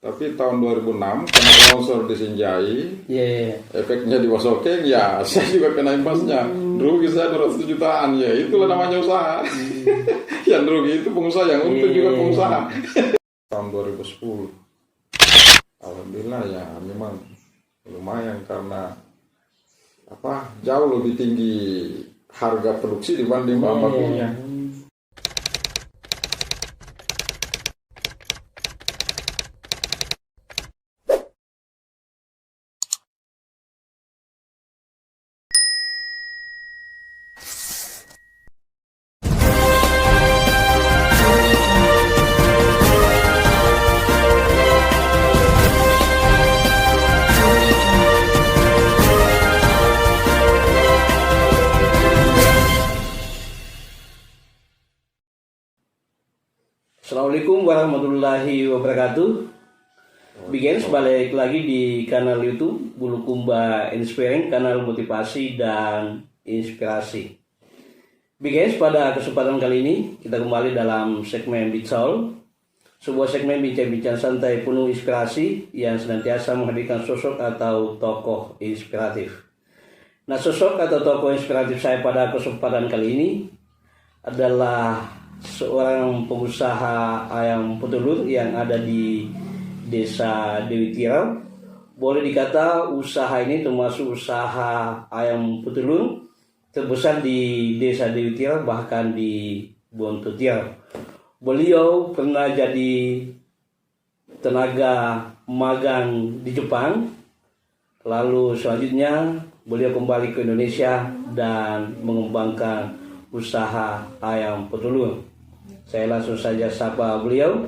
Tapi tahun 2006 kena longsor di Sinjai, efeknya di Wasokeng, ya saya juga kena imbasnya. Rugi saya 200 jutaan, ya itulah namanya usaha. Yang rugi itu pengusaha, yang untung juga pengusaha. Tahun 2010, alhamdulillah ya memang lumayan karena jauh lebih tinggi harga produksi dibanding bahan bakunya. Assalamualaikum warahmatullahi wabarakatuh. Bigens balik lagi di kanal YouTube Bulukumba Inspiring, kanal motivasi dan inspirasi. Bigens, pada kesempatan kali ini kita kembali dalam segmen Bicara, sebuah segmen bincang-bincang santai penuh inspirasi yang senantiasa menghadirkan sosok atau tokoh inspiratif. Nah, sosok atau tokoh inspiratif saya pada kesempatan kali ini adalah seorang pengusaha ayam petelur yang ada di Desa Dewi Tirau. Boleh dikata usaha ini termasuk usaha ayam petelur terbesar di Desa Dewi Tirau, bahkan di Bonto Tirau. Beliau pernah jadi tenaga magang di Jepang, lalu selanjutnya beliau kembali ke Indonesia dan mengembangkan usaha ayam petelur. Saya langsung saja sapa beliau.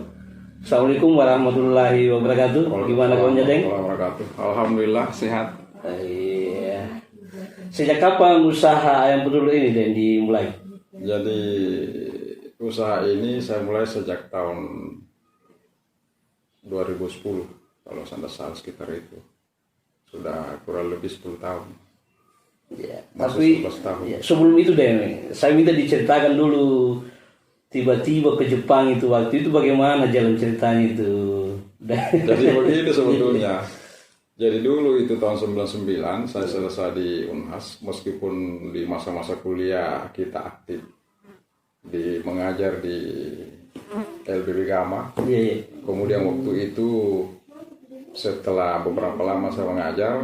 Assalamualaikum warahmatullahi wabarakatuh. Gimana kabarnya, Deng? Alhamdulillah sehat. Iya. Sejak kapan usaha ayam petelur ini, Deng, dimulai? Jadi usaha ini saya mulai sejak tahun 2010, kalau saya salah sekitar itu. Sudah kurang lebih 10 tahun. Ya, masih tapi 11 tahun. Ya, sebelum itu, Deng, saya minta diceritakan dulu tiba-tiba ke Jepang itu, waktu itu bagaimana jalan ceritanya itu? Jadi begini sebetulnya. Jadi dulu itu tahun 99 saya selesai di Unhas, meskipun di masa-masa kuliah kita aktif mengajar di LBB Gama. Kemudian waktu itu setelah beberapa lama saya mengajar,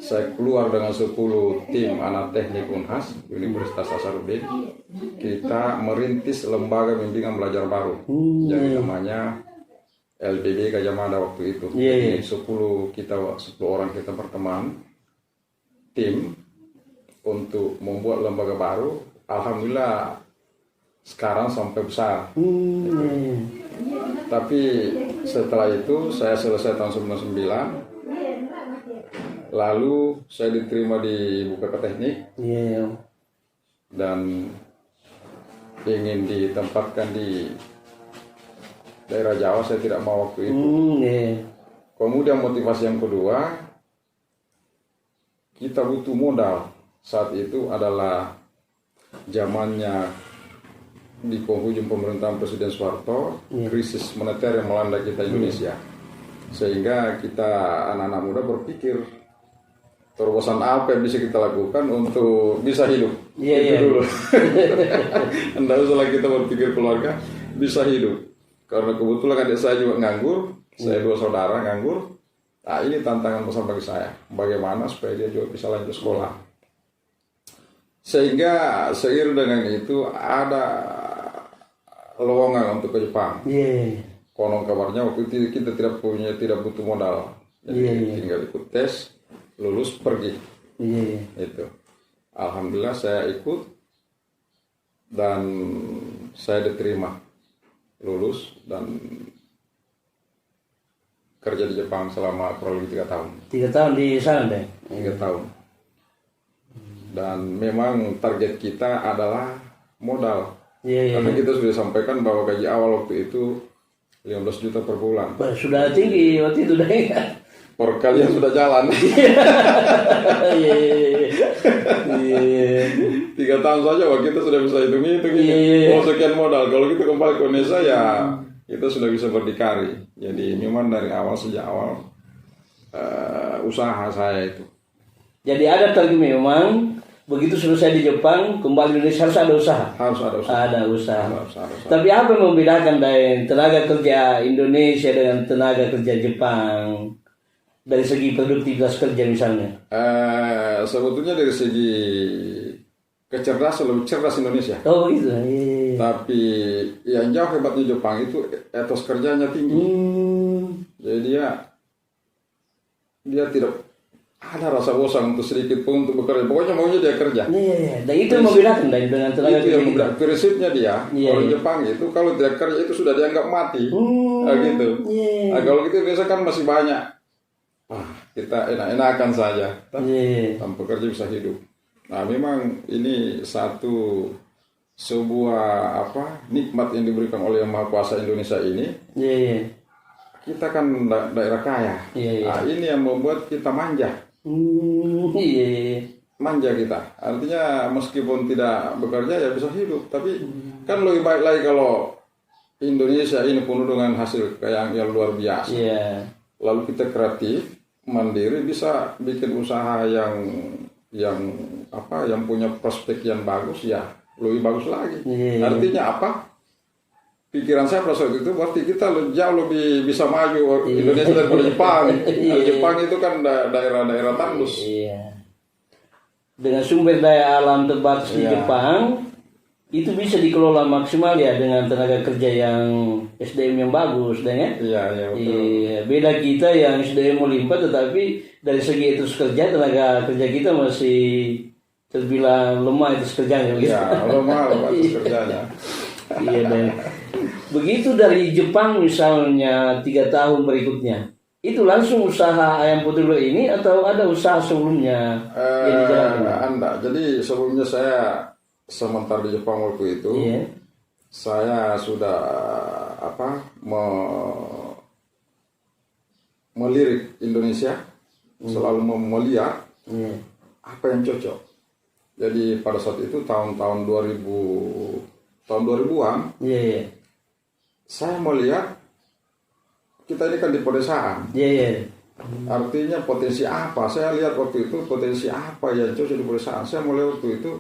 saya keluar dengan 10 tim anak teknik Unhas Universitas Hasanuddin. Kita merintis lembaga bimbingan belajar baru, jadi namanya LBB Gajah Mada waktu itu. Jadi 10 orang kita berteman tim untuk membuat lembaga baru. Alhamdulillah sekarang sampai besar. Tapi setelah itu saya selesai tahun 99. Lalu saya diterima di Buka Teknik dan ingin ditempatkan di daerah Jawa. Saya tidak mau waktu itu. Kemudian motivasi yang kedua, kita butuh modal. Saat itu adalah zamannya di penghujung pemerintahan Presiden Soeharto, krisis moneter yang melanda kita Indonesia. Sehingga kita anak-anak muda berpikir, terobosan apa yang bisa kita lakukan untuk bisa hidup. Itu dulu. Tidak usah kita berpikir keluarga, bisa hidup. Karena kebetulan adik saya juga nganggur, saya 2 saudara nganggur. Nah, ini tantangan besar bagi saya. Bagaimana supaya dia juga bisa lanjut sekolah. Sehingga seiring dengan itu ada lowongan untuk ke Jepang. Konon kabarnya waktu itu kita tidak butuh modal. Jadi tinggal ikut tes, lulus pergi. Itu. Alhamdulillah saya ikut dan saya diterima, lulus dan kerja di Jepang selama kurang lebih 3 tahun. 3 tahun di sana, Deng? 3 tahun. Dan memang target kita adalah modal. Karena kita sudah sampaikan bahwa gaji awal waktu itu 15 juta per bulan. Sudah tinggi waktu itu, Deng. Perkalian sudah jalan. 3 tahun saja wah kita sudah bisa hitung. Oh, sekian modal. Kalau kita kembali ke Indonesia ya kita sudah bisa berdikari. Jadi memang dari awal, sejak awal usaha saya itu. Jadi ada target memang begitu selesai di Jepang kembali Indonesia harus ada usaha. Harus ada usaha. Ada usaha. Harus ada usaha. Tapi apa yang membedakan dari tenaga kerja Indonesia dengan tenaga kerja Jepang dari segi produktivitas kerja misalnya? Sebetulnya dari segi kecerdasan lebih cerdas Indonesia. Oh gitu. Iya. Tapi yang jauh hebatnya Jepang itu etos kerjanya tinggi. Jadi dia tidak ada rasa bosan untuk sedikit pun untuk bekerja. Pokoknya maunya dia kerja. Iya. Dan itu yang membedakan dengan tenaga Itu kerja yang membedakan prinsipnya dia. Orang Jepang itu kalau tidak kerja itu sudah dianggap mati. Gitu. Nah, kalau gitu biasa kan masih banyak. Kita enak-enakan saja. Tanpa kerja bisa hidup. Nah, memang ini sebuah nikmat yang diberikan oleh Yang Maha Kuasa Indonesia ini. Kita kan daerah kaya. Nah, ini yang membuat kita manja. Manja kita. Artinya meskipun tidak bekerja ya bisa hidup. Tapi kan lebih baik lagi kalau Indonesia ini penuh dengan hasil yang luar biasa. Lalu kita kreatif, mandiri, bisa bikin usaha yang punya prospek yang bagus, ya lebih bagus lagi. Artinya apa? Pikiran saya pada saat itu berarti kita jauh lebih bisa maju Indonesia daripada Jepang. Jepang itu kan daerah-daerah tandus. Dengan sumber daya alam terbatas di Jepang itu bisa dikelola maksimal ya dengan tenaga kerja yang SDM yang bagus, dan ya. Betul. Beda kita yang SDM melimpah, tetapi dari segi etos kerja tenaga kerja kita masih terbilang lemah etos kerjanya. Lemah etos kerjanya. Dan begitu dari Jepang misalnya 3 tahun berikutnya, itu langsung usaha ayam putih ini atau ada usaha sebelumnya yang dijalankan? Jadi sebelumnya saya sementara di Jepang waktu itu, saya sudah melirik Indonesia, selalu melihat apa yang cocok. Jadi pada saat itu tahun 2000-an, saya melihat kita ini kan di pedesaan. Artinya potensi apa? Saya lihat waktu itu potensi apa yang cocok di pedesaan. Saya melihat waktu itu,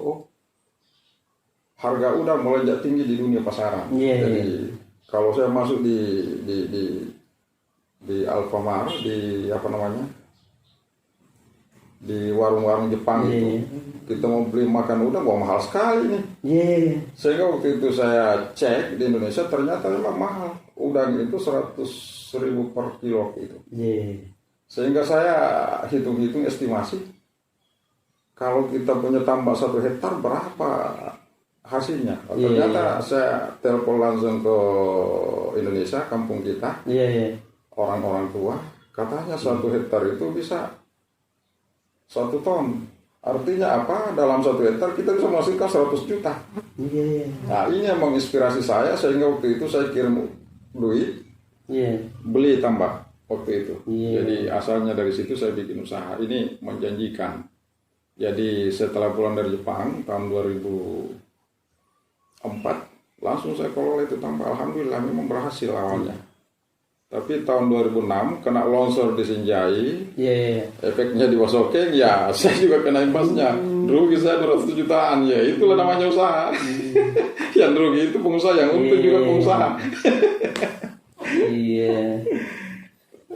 harga udang melonjak tinggi di dunia pasaran. Jadi kalau saya masuk di Alfamart, di warung-warung Jepang itu, kita mau beli makan udang, mahal sekali nih. Sehingga waktu itu saya cek di Indonesia, ternyata memang mahal. Udang itu 100.000 per kilo gitu. Sehingga saya hitung-hitung estimasi, kalau kita punya tambak 1 hektar berapa hasilnya. Ternyata saya telepon langsung ke Indonesia, kampung kita, orang-orang tua, katanya 1 hektar itu bisa 1 ton. Artinya apa? Dalam 1 hektar kita bisa menghasilkan 100 juta. Nah, ini yang menginspirasi saya, sehingga waktu itu saya kirim duit, beli tambak waktu itu. Jadi asalnya dari situ saya bikin usaha. Ini menjanjikan. Jadi setelah pulang dari Jepang tahun 2004, langsung saya kelola itu tambak. Alhamdulillah memang berhasil awalnya. Tapi tahun 2006 kena longsor di Sinjai, efeknya di Wasokeng, saya juga kena imbasnya. Rugi saya 200 jutaan, itulah namanya usaha. Yang rugi itu pengusaha, yang untung juga pengusaha.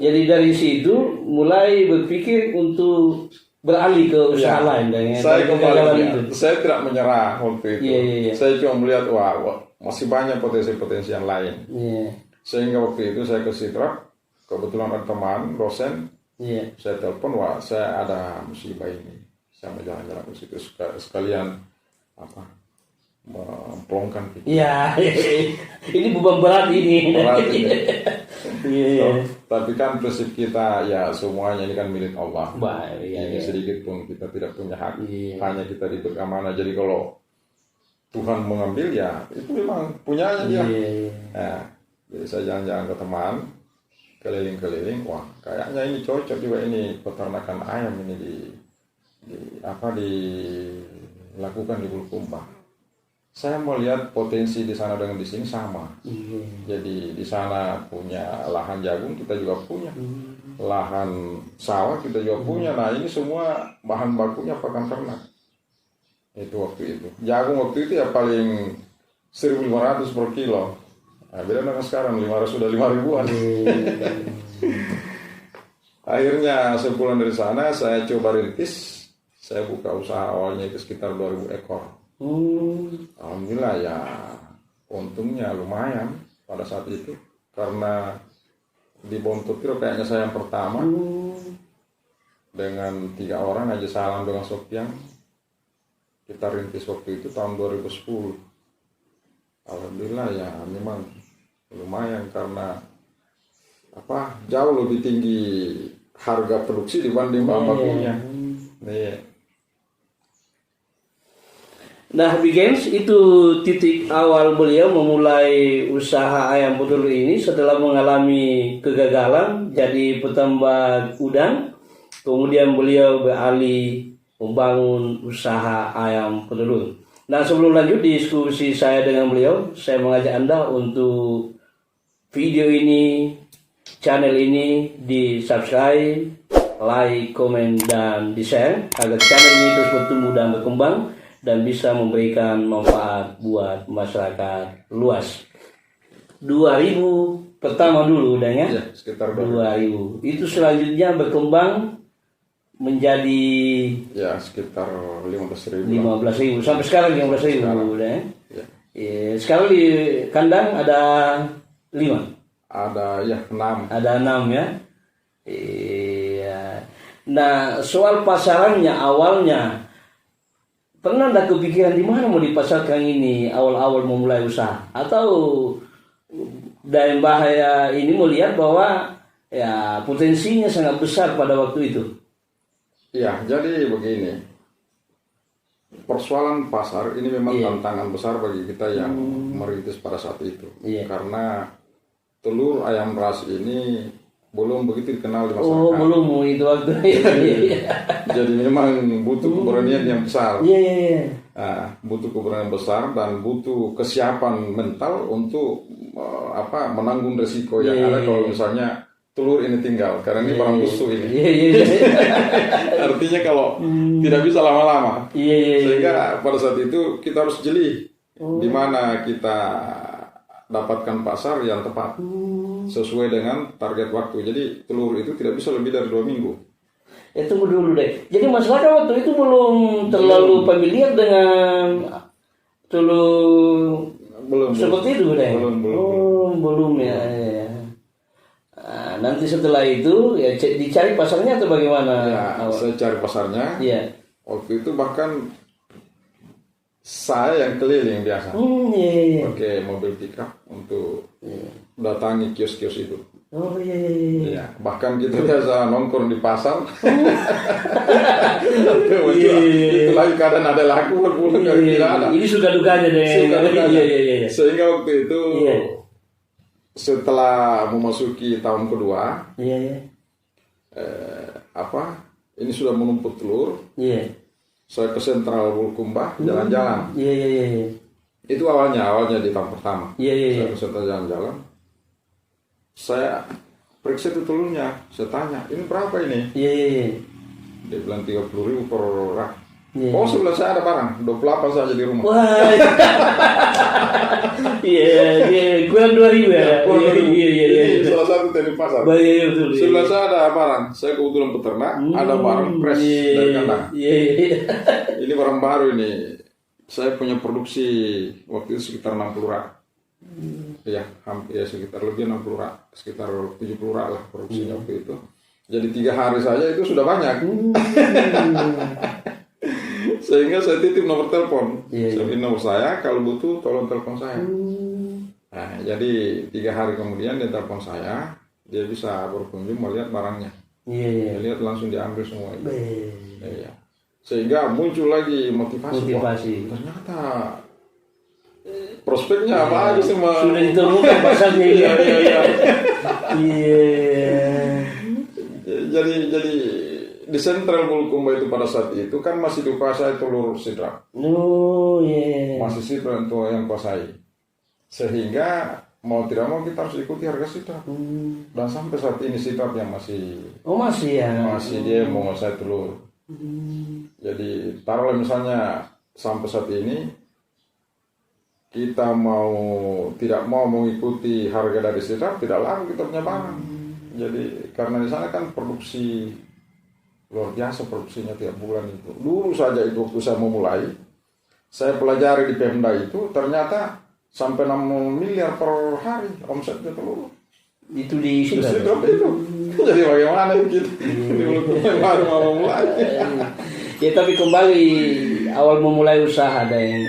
Jadi dari situ mulai berpikir untuk beralih ke usaha lain. Saya tidak menyerah waktu itu. Saya cuma melihat, masih banyak potensi-potensi yang lain. Sehingga waktu itu saya ke Sidrap, kebetulan ada teman, dosen, saya telepon, saya ada musibah ini, saya mau jalan-jalan ke situ sekalian memplongkan pikiran. Ini beban berat ini. Tapi kan prinsip kita, semuanya ini kan milik Allah. Ini sedikit pun kita tidak punya hak, hanya kita diberi amanah. Jadi kalau Tuhan mengambil, itu memang punyanya dia. Jadi saya jalan-jalan ke teman, keliling-keliling, kayaknya ini cocok juga ini peternakan ayam ini dilakukan di Bulukumba. saya melihat potensi di sana dengan di sini sama. Jadi di sana punya lahan jagung, kita juga punya. Lahan sawah kita juga punya. Nah ini semua bahan bakunya pakan ternak. Itu waktu itu. Jagung waktu itu ya paling 1.500 per kilo. Nah, beda dengan sekarang 500 sudah 5.000-an. Akhirnya sepulang dari sana saya coba rintis. Saya buka usaha awalnya itu sekitar 2.000 ekor. Alhamdulillah ya untungnya lumayan pada saat itu karena di Bontopiro kayaknya saya yang pertama dengan 3 orang aja salam dengan Sofian kita rintis waktu itu tahun 2010. Alhamdulillah ya memang lumayan karena jauh lebih tinggi harga produksi dibanding bahan bakunya. Nih. Nah, Bigens, itu titik awal beliau memulai usaha ayam petelur ini setelah mengalami kegagalan jadi petambak udang. Kemudian beliau beralih membangun usaha ayam petelur. Nah, sebelum lanjut diskusi saya dengan beliau, saya mengajak Anda untuk video ini, channel ini di subscribe, like, komen, dan di share agar channel ini terus bertumbuh dan berkembang dan bisa memberikan manfaat buat masyarakat luas. 2.000 pertama dulu udah ya? Ya, sekitar 2.000. Itu selanjutnya berkembang menjadi ya sekitar 15.000. 15.000 sampai sekarang 15.000 udah ya? Ya. Sekarang di kandang ada 5. Ada ya 6. Ada 6 ya. Iya. Nah, soal pasarannya awalnya pernah ada kepikiran di mana mau dipasarkan ini awal-awal memulai usaha, atau dari bahaya ini melihat bahwa ya potensinya sangat besar pada waktu itu? Ya, jadi begini. Persoalan pasar ini memang tantangan besar bagi kita yang merintis pada saat itu. Karena telur ayam ras ini belum begitu dikenal di masyarakat. Oh, belum itu waktu. Jadi memang butuh keberanian yang besar. Iya. Nah, butuh keberanian besar dan butuh kesiapan mental untuk menanggung resiko yang ada kalau misalnya telur ini tinggal, karena ini barang busuk ini. Artinya kalau tidak bisa lama-lama. Sehingga pada saat itu kita harus jeli di mana kita dapatkan pasar yang tepat sesuai dengan target waktu. Jadi telur itu tidak bisa lebih dari 2 minggu. Tunggu dulu deh. Jadi masyarakat waktu itu belum terlalu familiar dengan telur seperti itu deh. Belum ya. Nah, nanti setelah itu ya dicari pasarnya atau bagaimana? Ya, saya cari pasarnya. Iya. Waktu itu bahkan saya yang keliling biasa. Oke, mobil pickup untuk datangi kios-kios itu. Oh iya. Ya, bahkan kita biasa nongkrong di pasar. Itu lagi keadaan ada laku, tidak ada. Ini suka dukanya deh. Iya. Sehingga waktu itu setelah memasuki tahun kedua, ini sudah menumpuk telur. Saya ke Sentral Bulukumba jalan-jalan. Iya. Itu awalnya di tahun pertama. Iya. Saya ke Sentral jalan-jalan. Saya periksa itu telurnya. Saya tanya, ini berapa ini? Iya. Dia bilang 30.000 per rak. Oh, sebelah saya ada barang 28 saja di rumah. Wah. Iya. Kurang 2.000 ya. Iya. Salah satu dari pasar. Betul. Sebelah saya ada barang. Saya kebetulan peternak, ada barang fresh dari kandang. Iya. Ini barang baru ini. Saya punya produksi waktu itu sekitar 60 rak. Ya, hampir sekitar lebih 60 rak, sekitar 70 rak lah produksinya waktu itu. Jadi 3 hari saja itu sudah banyak. Sehingga saya titip nomor telepon. Saya titip nomor saya, kalau butuh tolong telepon saya. Nah, jadi 3 hari kemudian dia telepon saya, dia bisa berkunjung melihat barangnya. Dia lihat langsung diambil semua itu. Iya. Sehingga muncul lagi motivasi. Ternyata prospeknya apa aja semua. Sudah ditemukan pasarnya. Iya. Jadi di Sentral Bulukumba itu pada saat itu kan masih dikuasai telur sidrap. Oh iya. Masih sitrop yang kuasai. Sehingga mau tidak mau kita harus ikuti harga sitrop. Dan sampai saat ini sitrop yang masih Masih ya. masih dia mau menguasai telur. Jadi taruhlah misalnya sampai saat ini kita tidak mau mengikuti harga dari sitrop, tidak laku kita punya barang. Jadi karena di sana kan produksi luar biasa, produksinya tiap bulan itu. Dulu saja itu waktu saya memulai, saya pelajari di Pemda itu ternyata sampai 6 miliar per hari omsetnya telur. Itu di sitrop itu. Jadi bagaimana kita baru mau mulai. Ya tapi kembali awal memulai usaha dan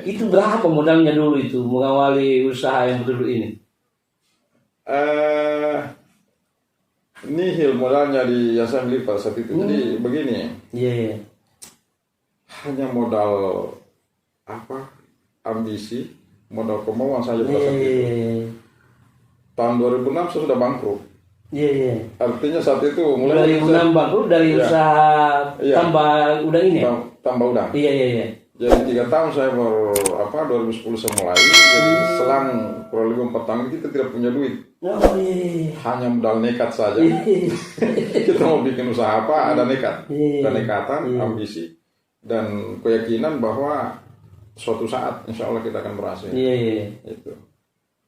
itu berapa modalnya dulu itu mengawali usaha yang betul ini? Nihil modalnya di yang saya beli pada saat itu. Jadi begini. Iya. Hanya modal ambisi, modal kemauan saja pada saat itu. Tahun 2006 saya sudah bangkrut. Iya. Artinya saat itu mulai 2006 bangkrut dari usaha tambah udang ini. Tambah udang. Iya. Jadi 3 tahun saya 2010 saya mulai. Jadi selang kurang lebih 4 tahun kita tidak punya duit. Hanya modal nekat saja. Kita mau bikin usaha apa, ada nekat, nekatan, ambisi, dan keyakinan bahwa suatu saat insya Allah kita akan berhasil. Itu.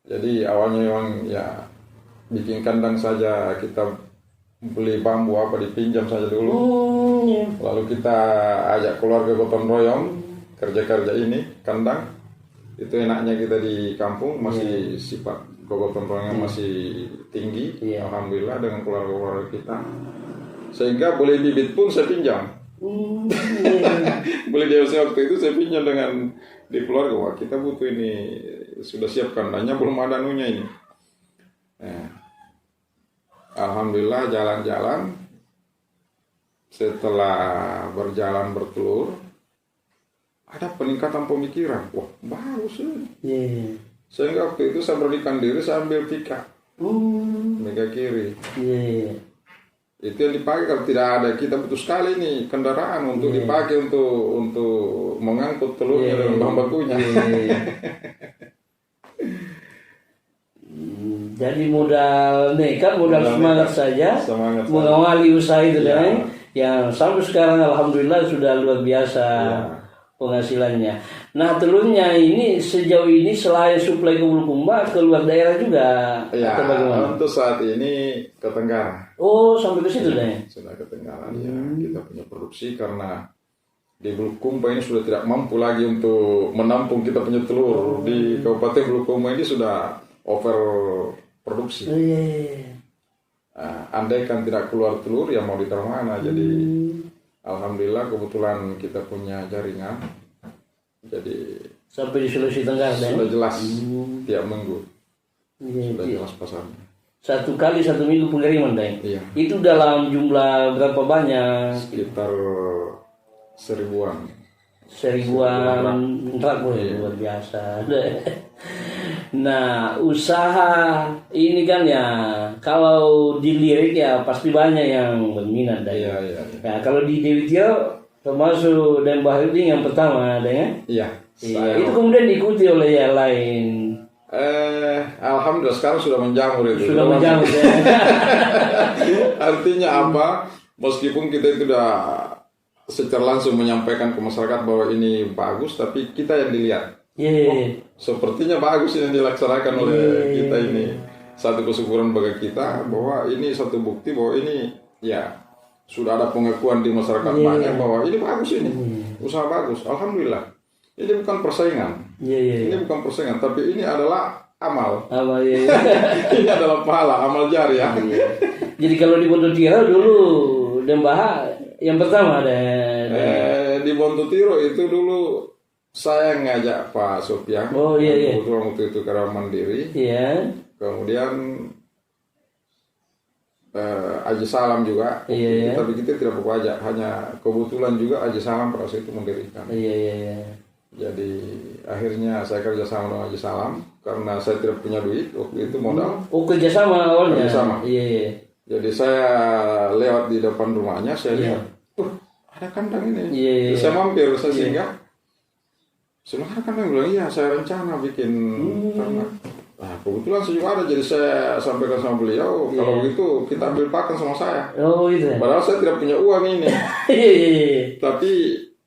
Jadi awalnya memang ya bikin kandang saja, kita beli bambu dipinjam saja dulu. Lalu kita ajak keluarga gotong royong kerja ini kandang. Itu enaknya kita di kampung masih sifat gotong royongnya masih tinggi. Alhamdulillah dengan keluarga kita. Sehingga boleh bibit pun saya pinjam. Boleh dia waktu itu saya pinjam dengan di keluarga. Wah kita butuh ini, sudah siap kandangnya belum ada anunya ini. Alhamdulillah jalan-jalan. Setelah berjalan bertelur, ada peningkatan pemikiran. Wah bagus ini. Sehingga waktu itu saya berdikan diri, saya ambil pika, mega kiri. Itu yang dipakai kalau tidak ada, kita butuh sekali nih kendaraan untuk dipakai untuk mengangkut telurnya dan bahan bakunya. Jadi modal nekat, modal semangat saja, mengawali usaha itu kan, yang sampai sekarang alhamdulillah sudah luar biasa penghasilannya. Nah telurnya ini sejauh ini selain suplai ke Bulukumba ke luar daerah juga atau bagaimana? Untuk saat ini ke Tenggara. Sampai ke situ deh. Sudah ke Tenggara ya. Kita punya produksi karena di Bulukumba ini sudah tidak mampu lagi untuk menampung kita punya telur. Di Kabupaten Bulukumba ini sudah over produksi. Andaikan tidak keluar telur ya mau ditaruh mana. Jadi alhamdulillah kebetulan kita punya jaringan. Jadi sampai di Sulawesi Tenggara sudah jelas tiap minggu. Sudah jelas pasarnya. 1 kali 1 minggu pengiriman deh. Itu dalam jumlah berapa banyak? Sekitar 1000-an. 1000-an rak luar biasa. Nah usaha ini kan ya kalau dilirik ya pasti banyak yang berminat deh. Nah kalau di Dewi Tio termasuk dan Bahrudin yang pertama ada ya? Itu kemudian diikuti oleh yang lain. Alhamdulillah sekarang sudah menjamur itu. Sudah menjamur ya. Artinya apa? Meskipun kita itu sudah secara langsung menyampaikan ke masyarakat bahwa ini bagus, tapi kita yang dilihat. Sepertinya bagus yang dilaksanakan oleh kita ini. Satu kesyukuran bagi kita bahwa ini satu bukti bahwa ini sudah ada pengakuan di masyarakat banyak bahwa ini bagus ini. Usaha bagus. Alhamdulillah. Ini bukan persaingan. Ini bukan persaingan, tapi ini adalah amal. Ini adalah pahala, amal jariah. Jadi kalau di Bondotiro dulu Dembaha yang pertama ada. Di Bondotiro itu dulu saya ngajak Pak Sofian. Kebetulan waktu itu karena mandiri. Kemudian Haji Salam juga. Tapi kita tidak berpajak, hanya kebetulan juga Haji Salam pada saat itu mendirikan. Jadi akhirnya saya kerjasama dengan Haji Salam karena saya tidak punya duit waktu itu modal. Kerjasama awalnya. Kerjasama. Jadi saya lewat di depan rumahnya, saya lihat, ada kandang ini. Saya mampir, saya singgah. Silahkan, yang bilang iya saya rencana bikin ternak. Nah kebetulan saya juga ada, jadi saya sampaikan sama beliau, kalau begitu kita ambil pakan sama saya. Oh gitu. Padahal saya tidak punya uang ini. Tapi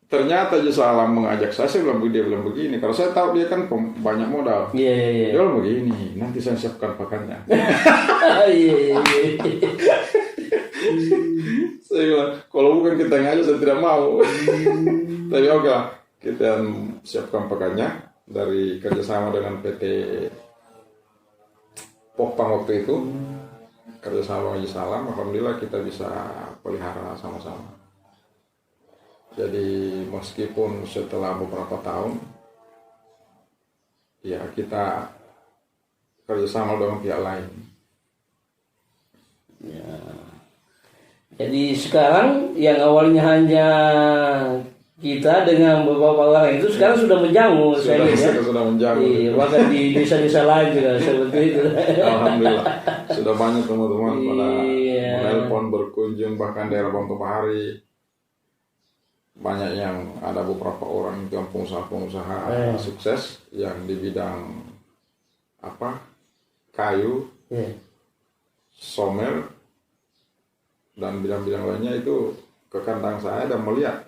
ternyata Jasa Alam mengajak saya bilang, dia bilang begini, kalau saya tahu dia kan banyak modal. Dia bilang begini, nanti saya siapkan pakannya. Saya bilang, kalau bukan kita yang ngajak saya tidak mau. Tapi oke lah, kita siapkan pakannya dari kerjasama dengan PT Pokpang waktu itu, kerjasama dengan Jasa Alam. Alhamdulillah kita bisa pelihara sama-sama. Jadi meskipun setelah beberapa tahun, ya kita kerjasama dengan pihak lain. Ya. Jadi sekarang yang awalnya hanya kita dengan beberapa orang itu sekarang sudah menjamu, saya lihat ya. Sudah menjamu. Iya, bahkan di desa-desa lain juga seperti itu. Alhamdulillah, sudah banyak teman-teman pada menelpon, berkunjung, bahkan daerah Bangka-Bahari. Banyak yang ada beberapa orang yang pengusaha-pengusaha sukses yang di bidang kayu, somel, dan bidang-bidang lainnya itu ke kandang saya dan melihat.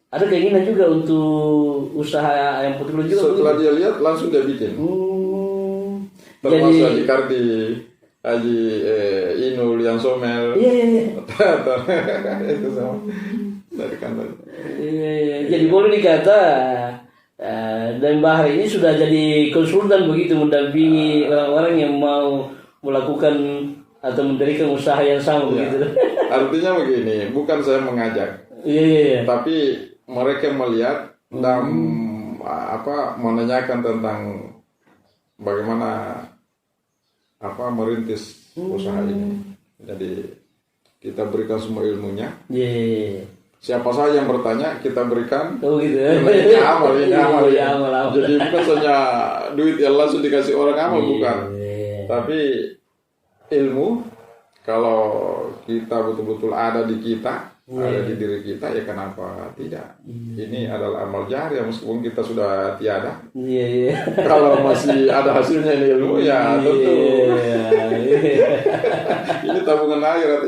Ada keinginan juga untuk usaha ayam putih juga. Setelah dia lihat langsung dia bikin. Termasuk Haji Kardi, Haji Inul yang somel. Iya. Itu sama dari kandang. Jadi boleh dikata dan Bahar ini sudah jadi konsultan begitu, mendampingi orang-orang yang mau melakukan atau mendirikan usaha yang sama begitu. Artinya begini, bukan saya mengajak. Iya. Tapi mereka melihat dan menanyakan tentang bagaimana merintis usaha ini. Jadi kita berikan semua ilmunya. Siapa saja yang bertanya kita berikan. Oh gitu. Ini amal. Jadi bukan saja duit yang langsung dikasih orang amal, bukan. Tapi ilmu, kalau kita betul-betul ada di kita, ada di diri kita, ya kenapa tidak? Ini adalah amal jariah meskipun kita sudah tiada. Kalau masih ada hasilnya ini ilmu, ya tentu. Ini tabungan akhirat.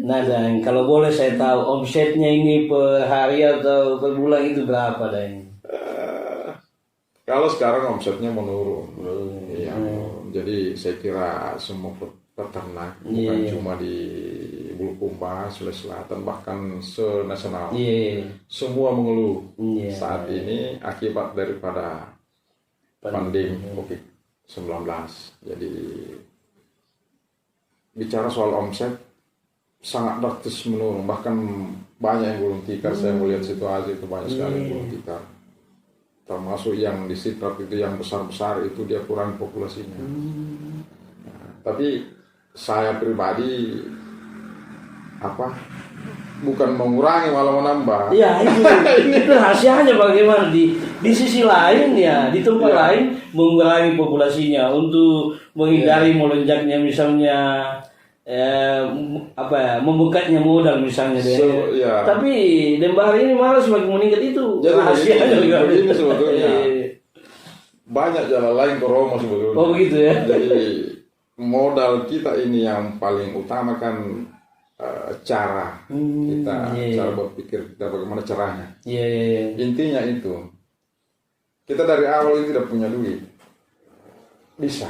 Nah, dan kalau boleh saya tahu omsetnya ini per hari atau per bulan itu berapa, Dan? Kalau sekarang omsetnya menurun. Iya. Jadi saya kira semua peternak bukan cuma di Bulukumba, Sulawesi Selatan, bahkan se-nasional. Semua mengeluh saat ini akibat daripada pandemi COVID-19. Jadi bicara soal omset sangat drastis menurun, bahkan banyak yang gulung tikar. Saya melihat situasi itu banyak sekali gulung tikar, termasuk yang di Sitrap itu yang besar-besar itu dia kurang populasinya. Tapi saya pribadi bukan mengurangi malah menambah. Ya itu rahasianya bagaimana di sisi lain ya, di tempat lain mengurangi populasinya untuk menghindari melonjaknya misalnya membukanya modal misalnya tapi Bahar ini malah semakin meningkat itu. Jadi rahasianya begini sebetulnya banyak jalan lain ke Roma sebetulnya. Oh begitu ya. Jadi modal kita ini yang paling utama kan cara kita, cara berpikir kita bagaimana caranya. Intinya itu kita dari awal ini tidak punya duit, bisa.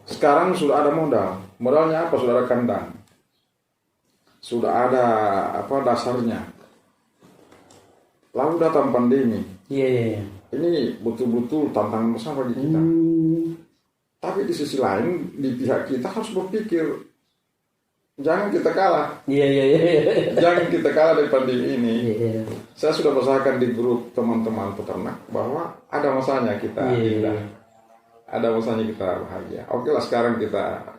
Sekarang sudah ada modal. Modalnya apa? Sudah ada kandang, sudah ada dasarnya. Lalu datang pandemi. Ini betul-betul tantangan besar bagi kita. Tapi di sisi lain, di pihak kita harus berpikir, jangan kita kalah. Jangan kita kalah dari pandemi ini. Saya sudah usahakan di grup teman-teman peternak bahwa ada masanya kita indah. Ada masanya kita bahagia. Oke lah, sekarang kita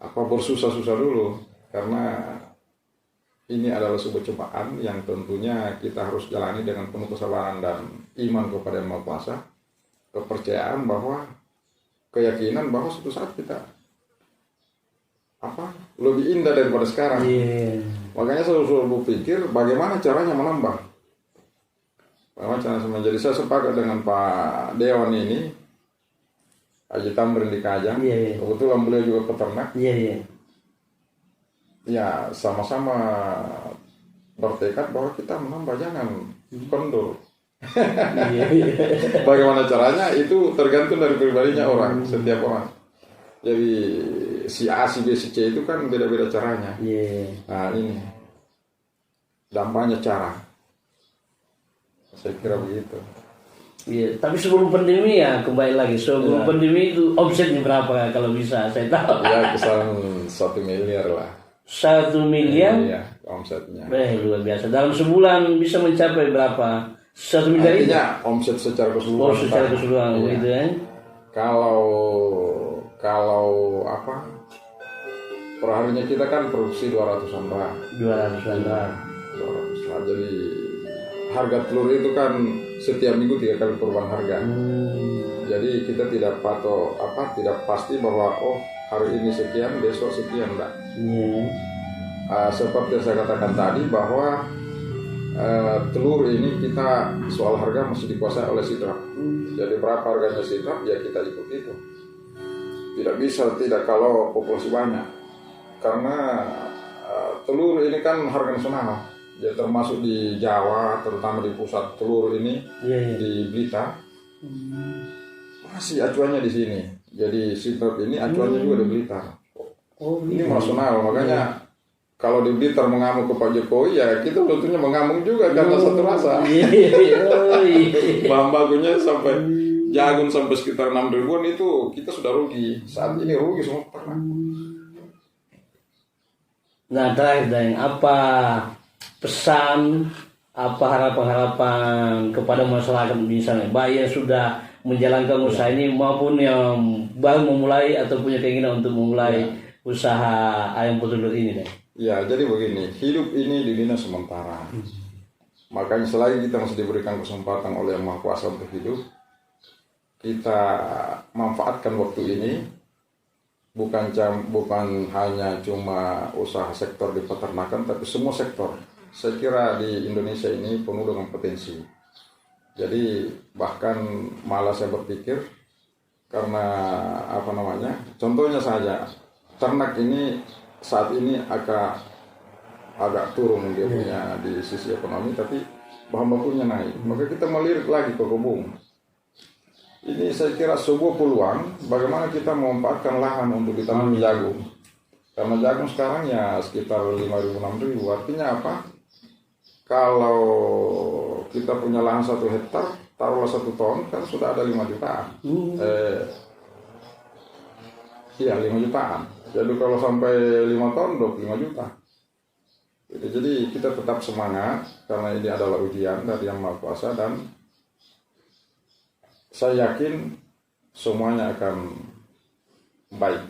bersusah-susah dulu, karena ini adalah sebuah cobaan yang tentunya kita harus jalani dengan penuh kesabaran dan iman kepada Yang Maha Kuasa, kepercayaan bahwa keyakinan bahwa suatu saat kita lebih indah daripada sekarang. Makanya saya selalu berpikir bagaimana caranya menambah. Macam-macam. Jadi saya sepakat dengan Pak Dewan ini, Haji Tamrin di Kajang. Iya. Kebetulan beliau juga peternak. Iya. Ya sama-sama bertekad bahwa kita menambah, jangan kendor. Iya. Bagaimana caranya itu tergantung dari pribadinya orang, setiap orang. Jadi si A, si B, si C itu kan beda-beda caranya. Iya. Nah ini dampaknya cara. Saya kira begitu. Iya, tapi sebelum pandemi ya kembali lagi. Sebelum pandemi itu omsetnya berapa kalau bisa saya tahu? Ya kisaran 1 miliar lah. 1 miliar? Iya, omsetnya. Luar biasa. Dalam sebulan bisa mencapai berapa? 1 miliar itu? Artinya omset secara keseluruhan. Oh, secara keseluruhan Iya. begitu ya. Kalau apa? Perharinya kita kan produksi 200-an rak. 200-an rak. 200 rak. Jadi harga telur itu kan setiap minggu 3 kali perubahan harga. Jadi kita tidak tidak pasti bahwa hari ini sekian, besok sekian, enggak. Seperti yang saya katakan tadi bahwa telur ini kita soal harga masih dikuasai oleh sidrap. Jadi berapa harganya sidrap ya kita ikut itu. Tidak bisa tidak kalau populasi banyak. Karena telur ini kan harga nasional. Ya termasuk di Jawa, terutama di pusat telur ini di Blitar. Masih acuannya di sini. Jadi sidrap ini acuannya juga di Blitar. Ini nasional, makanya kalau di Blitar mengamuk ke Pak Jokowi ya kita tentunya mengamuk juga karena satu rasa. Bahan bakunya sampai jagung sampai sekitar 6 ribuan itu kita sudah rugi. Saat ini rugi semua peternak. Nah terakhir dan apa pesan, apa harapan-harapan kepada masyarakat misalnya baik yang sudah menjalankan usaha ini maupun yang baru memulai atau punya keinginan untuk memulai usaha ayam petelur ini deh. Ya, jadi begini, hidup ini di dunia sementara. Makanya selagi kita masih diberikan kesempatan oleh Yang Maha Kuasa untuk hidup, kita manfaatkan waktu ini, bukan hanya cuma usaha sektor di peternakan, tapi semua sektor. Saya kira di Indonesia ini penuh dengan potensi. Jadi bahkan malah saya berpikir, karena contohnya saja, ternak ini saat ini agak turun dia punya di sisi ekonomi, tapi bahan bakunya naik. Maka kita melirik lagi ke kebun. Ini saya kira sebuah peluang bagaimana kita memanfaatkan lahan untuk ditanam jagung. Karena jagung sekarang ya sekitar 5.000-6.000. Artinya apa? Kalau kita punya lahan 1 hektar, taruhlah 1 ton, kan sudah ada 5 jutaan. 5 jutaan. Jadi kalau sampai 5 ton, 25 juta. Jadi kita tetap semangat, karena ini adalah ujian dari Yang Maha Kuasa, dan saya yakin semuanya akan baik.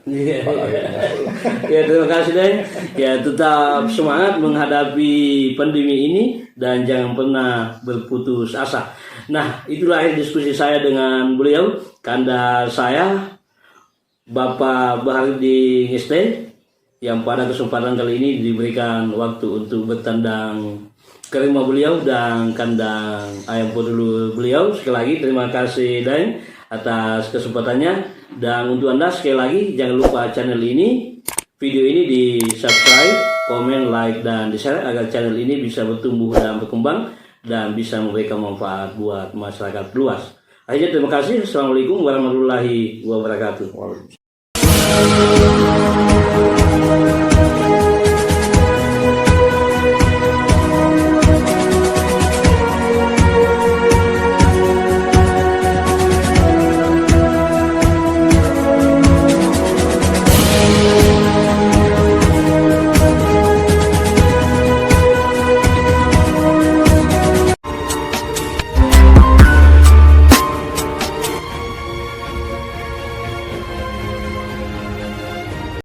Ya terima kasih Deng. Ya tetap semangat menghadapi pandemi ini dan jangan pernah berputus asa. Nah itulah diskusi saya dengan beliau, kanda saya Bapak Baharudin Ngeste, yang pada kesempatan kali ini diberikan waktu untuk bertandang ke rumah beliau dan kandang ayam petelur beliau. Sekali lagi terima kasih Deng atas kesempatannya, dan untuk Anda sekali lagi jangan lupa channel ini, video ini di subscribe, komen, like, dan di share agar channel ini bisa bertumbuh dan berkembang dan bisa memberikan manfaat buat masyarakat luas. Akhirnya terima kasih. Assalamualaikum warahmatullahi wabarakatuh.